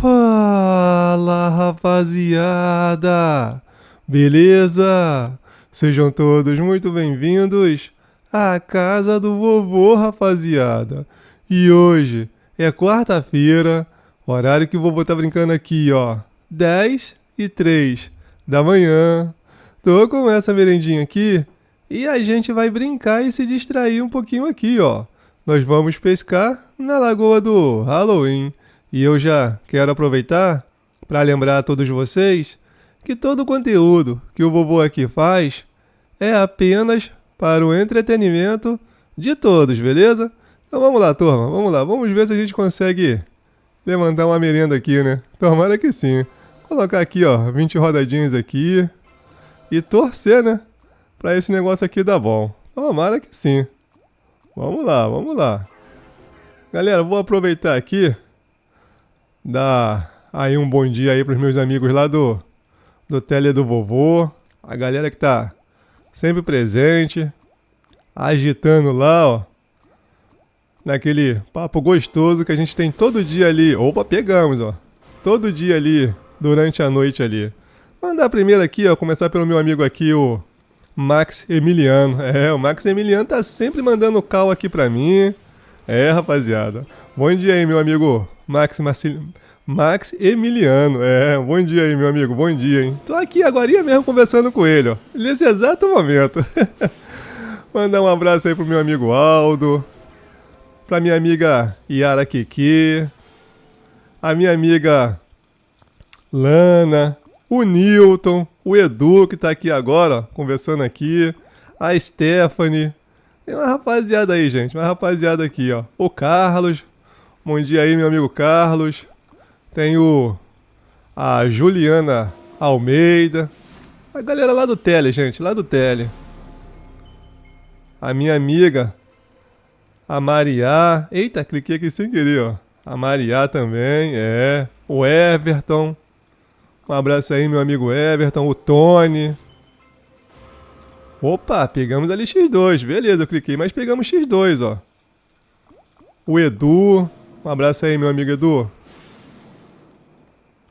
Fala, rapaziada! Beleza? Sejam todos muito bem-vindos à casa do vovô, rapaziada. E hoje é quarta-feira, horário que o vovô tá brincando aqui, ó. 10h03 da manhã. Tô com essa merendinha aqui e a gente vai brincar e se distrair um pouquinho aqui, ó. Nós vamos pescar na Lagoa do Halloween. E eu já quero aproveitar para lembrar a todos vocês que todo o conteúdo que o vovô aqui faz é apenas para o entretenimento de todos, beleza? Então vamos lá, turma, vamos lá. Vamos ver se a gente consegue levantar uma merenda aqui, né? Tomara que sim. Vou colocar aqui, ó, 20 rodadinhas aqui e torcer, né? Para esse negócio aqui dar bom. Tomara que sim. Vamos lá, vamos lá. Galera, vou aproveitar aqui, dar aí um bom dia aí pros meus amigos lá do Tele do Vovô. A galera que tá sempre presente, agitando lá, ó. Naquele papo gostoso que a gente tem todo dia ali. Opa, pegamos, ó. Todo dia ali, durante a noite ali. Mandar primeiro aqui, ó, começar pelo meu amigo aqui, o Max Emiliano. O Max Emiliano tá sempre mandando call aqui pra mim. Rapaziada. Bom dia aí, meu amigo Max Emiliano. Bom dia aí, meu amigo. Bom dia, hein? Tô aqui agorinha mesmo conversando com ele, ó. Nesse exato momento. Mandar um abraço aí pro meu amigo Aldo. Pra minha amiga Yara Kiki. A minha amiga Lana. O Newton. O Edu, que tá aqui agora, ó, conversando aqui. A Stephanie. Tem uma rapaziada aí, gente. Uma rapaziada aqui, ó. O Carlos. Bom dia aí, meu amigo Carlos. Tem a Juliana Almeida. A galera lá do Tele, gente. Lá do Tele. A minha amiga, a Mariá. Eita, cliquei aqui sem querer, ó. A Mariá também, O Everton. Um abraço aí, meu amigo Everton. O Tony. Opa, pegamos ali X2. Beleza, eu cliquei, mas pegamos X2, ó. O Edu. Um abraço aí, meu amigo Edu.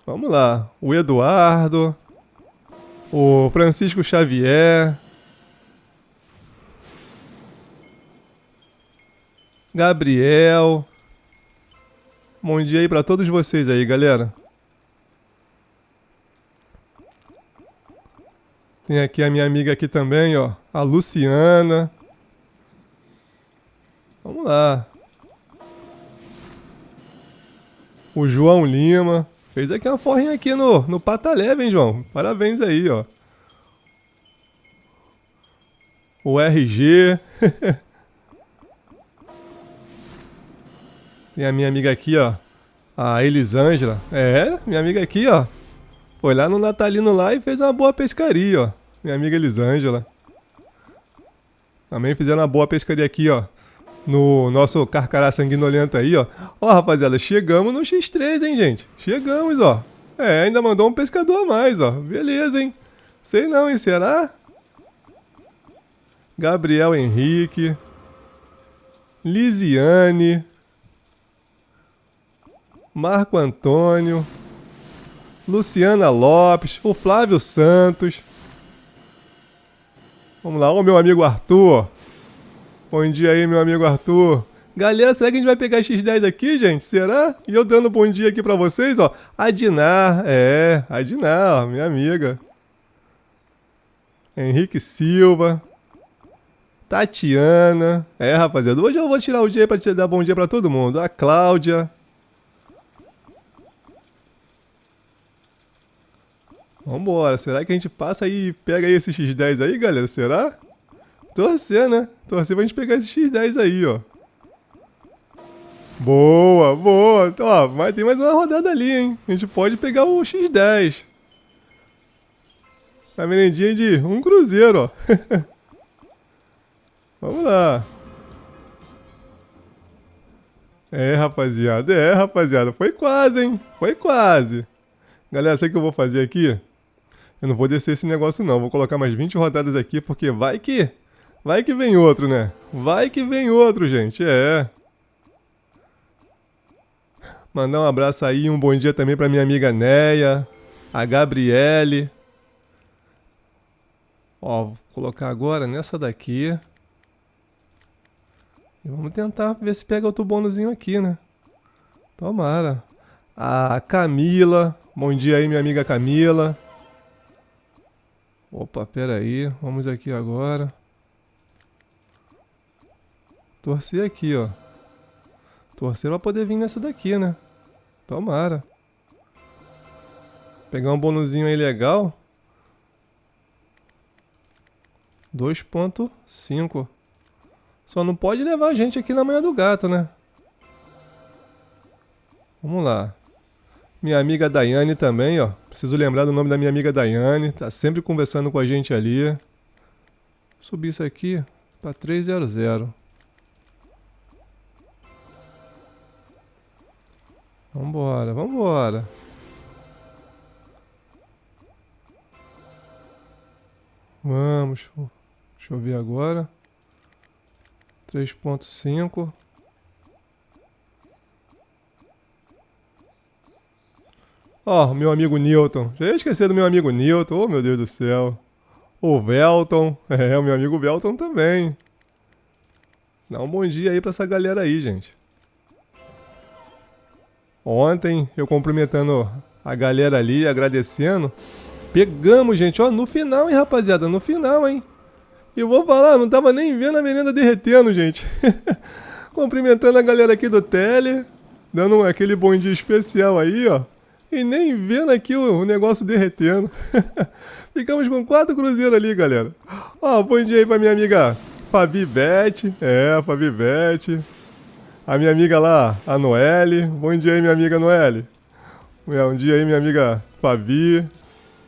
Vamos lá. O Eduardo. O Francisco Xavier. Gabriel. Bom dia aí pra todos vocês aí, galera. Tem aqui a minha amiga aqui também, ó. A Luciana. Vamos lá. O João Lima. Fez aqui uma forrinha aqui no Pata Leve, hein, João? Parabéns aí, ó. O RG. Tem a minha amiga aqui, ó. A Elisângela. Minha amiga aqui, ó. Foi lá no Natalino lá e fez uma boa pescaria, ó. Minha amiga Elisângela. Também fizeram uma boa pescaria aqui, ó. No nosso carcará sanguinolento aí, ó. Ó, rapaziada, chegamos no X3, hein, gente? Chegamos, ó. Ainda mandou um pescador a mais, ó. Beleza, hein? Sei não, hein? Será? Gabriel Henrique. Lisiane. Marco Antônio. Luciana Lopes. O Flávio Santos. Vamos lá, ó, meu amigo Arthur. Bom dia aí, meu amigo Arthur. Galera, será que a gente vai pegar X10 aqui, gente? Será? E eu dando bom dia aqui pra vocês, ó. A Dinar, a Dinar, ó, minha amiga. Henrique Silva. Tatiana. Rapaziada, hoje eu vou tirar o dia pra te dar bom dia pra todo mundo. A Cláudia. Vambora, será que a gente passa aí e pega aí esse X10 aí, galera? Será? Torcer, né? Torcer pra gente pegar esse X10 aí, ó. Boa, boa. Ó, mas tem mais uma rodada ali, hein? A gente pode pegar o X10. A merendinha de um cruzeiro, ó. Vamos lá. Rapaziada. Foi quase, hein? Foi quase. Galera, sabe o que eu vou fazer aqui? Eu não vou descer esse negócio não, vou colocar mais 20 rodadas aqui, porque vai que vem outro, né? Vai que vem outro, gente, Mandar um abraço aí, um bom dia também pra minha amiga Neia, a Gabriele. Ó, vou colocar agora nessa daqui. E vamos tentar ver se pega outro bônusinho aqui, né? Tomara. A Camila. Bom dia aí, minha amiga Camila. Opa, pera aí. Vamos aqui agora. Torcer aqui, ó. Torcer pra poder vir nessa daqui, né? Tomara. Pegar um bonuzinho aí legal. 2.5. Só não pode levar a gente aqui na manhã do gato, né? Vamos lá. Minha amiga Daiane também, ó. Preciso lembrar do nome da minha amiga Daiane. Tá sempre conversando com a gente ali. Subir isso aqui pra 300. Vambora, vambora. Vamos. Deixa eu ver agora. 3.5. Ó, meu amigo Newton. Já ia esquecer do meu amigo Newton. Oh, meu Deus do céu. O Velton. É, o meu amigo Velton também. Dá um bom dia aí pra essa galera aí, gente. Ontem, eu cumprimentando a galera ali, agradecendo. Pegamos, gente, ó, no final, hein, rapaziada, no final, hein. E eu vou falar, não tava nem vendo a merenda derretendo, gente. Cumprimentando a galera aqui do Tele, dando aquele bom dia especial aí, ó. E nem vendo aqui o negócio derretendo. Ficamos com 4 cruzeiros ali, galera. Ó, bom dia aí pra minha amiga Fabi Bete. É, Fabi Bete. A minha amiga lá, a Noelle. Bom dia aí, minha amiga Noelle. Um dia aí, minha amiga Fabi.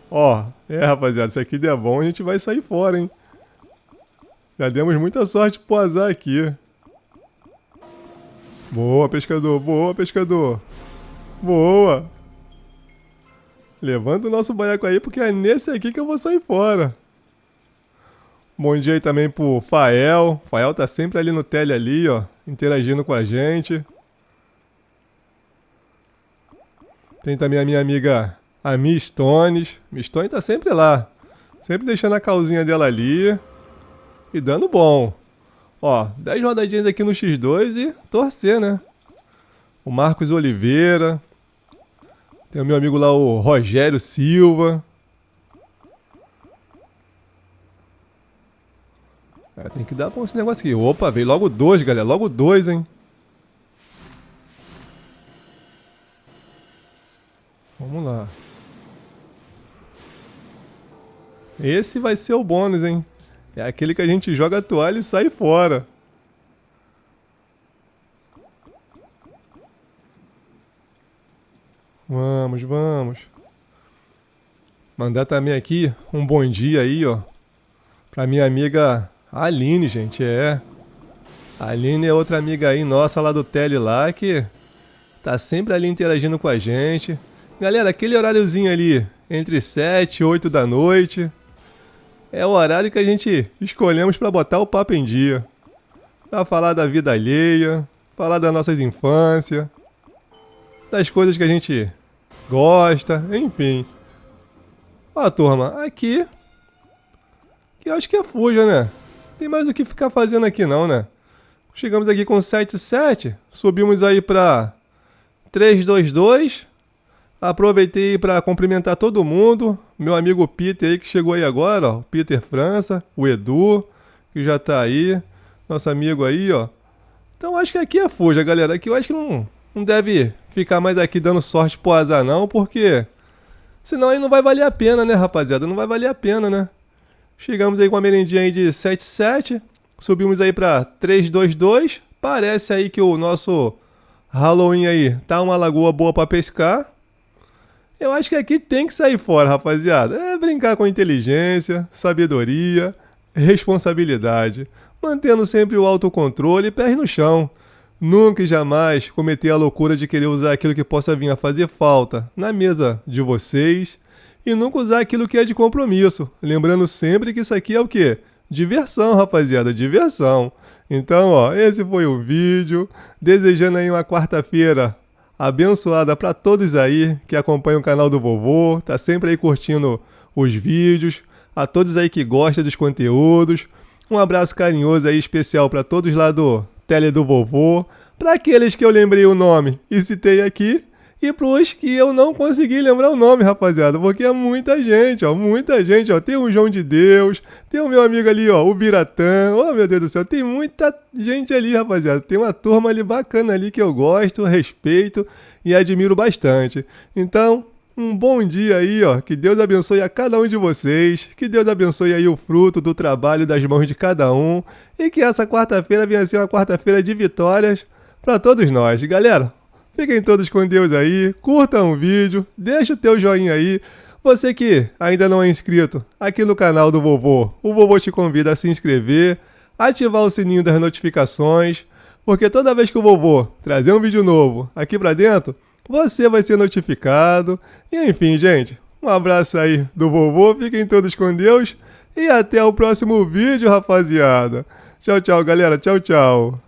Ó, rapaziada, se aqui der bom, a gente vai sair fora, hein? Já demos muita sorte pro azar aqui. Boa, pescador. Boa, pescador. Boa. Levanta o nosso baiaco aí, porque é nesse aqui que eu vou sair fora. Bom dia aí também pro Fael. Fael tá sempre ali no tele ali, ó. Interagindo com a gente. Tem também a minha amiga, a Mi Stones. Mi Stones tá sempre lá. Sempre deixando a calzinha dela ali. E dando bom. Ó, 10 rodadinhas aqui no X2 e torcer, né? O Marcos Oliveira. Tem o meu amigo lá, o Rogério Silva. É, tem que dar bom esse negócio aqui. Opa, veio logo 2, galera. Logo 2, hein? Vamos lá. Esse vai ser o bônus, hein? É aquele que a gente joga a toalha e sai fora. Vamos, vamos. Mandar também aqui um bom dia aí, ó. Pra minha amiga Aline, gente, é. A Aline é outra amiga aí nossa lá do Tele lá que tá sempre ali interagindo com a gente. Galera, aquele horáriozinho ali, entre 7 e 8 da noite, é o horário que a gente escolhemos pra botar o papo em dia. Pra falar da vida alheia, falar das nossas infâncias, das coisas que a gente gosta, enfim. Ó, turma, aqui eu acho que é fuja, né? Tem mais o que ficar fazendo aqui não, né? Chegamos aqui com 7,7, subimos aí pra 3,22. Aproveitei para cumprimentar todo mundo. Meu amigo Peter aí que chegou aí agora, ó. Peter França, o Edu, que já tá aí. Nosso amigo aí, ó. Então acho que aqui é fuja, galera. Aqui eu acho que não deve ficar mais aqui dando sorte pro azar não, porque senão aí não vai valer a pena, né, rapaziada? Não vai valer a pena, né? Chegamos aí com a merendinha aí de 7,7. Subimos aí pra 3,22. Parece aí que o nosso Halloween aí tá uma lagoa boa para pescar. Eu acho que aqui tem que sair fora, rapaziada. É brincar com inteligência, sabedoria, responsabilidade. Mantendo sempre o autocontrole e pés no chão. Nunca e jamais cometer a loucura de querer usar aquilo que possa vir a fazer falta na mesa de vocês. E nunca usar aquilo que é de compromisso. Lembrando sempre que isso aqui é o quê? Diversão, rapaziada, diversão. Então, ó, esse foi o vídeo. Desejando aí uma quarta-feira abençoada para todos aí que acompanham o canal do vovô, tá sempre aí curtindo os vídeos, a todos aí que gostam dos conteúdos. Um abraço carinhoso aí especial para todos lá do Tele do Vovô, para aqueles que eu lembrei o nome e citei aqui, e pros que eu não consegui lembrar o nome, rapaziada, porque é muita gente, ó. Tem o João de Deus, tem o meu amigo ali, ó, o Biratã. Oh, meu Deus do céu, tem muita gente ali, rapaziada. Tem uma turma ali bacana ali que eu gosto, respeito e admiro bastante. Então, um bom dia aí, ó. Que Deus abençoe a cada um de vocês. Que Deus abençoe aí o fruto do trabalho das mãos de cada um. E que essa quarta-feira venha ser uma quarta-feira de vitórias para todos nós. Galera, fiquem todos com Deus aí. Curtam o vídeo. Deixa o teu joinha aí. Você que ainda não é inscrito aqui no canal do vovô, o vovô te convida a se inscrever, ativar o sininho das notificações, porque toda vez que o vovô trazer um vídeo novo aqui pra dentro, você vai ser notificado. E enfim, gente, um abraço aí do vovô, fiquem todos com Deus e até o próximo vídeo, rapaziada. Tchau, tchau, galera. Tchau, tchau.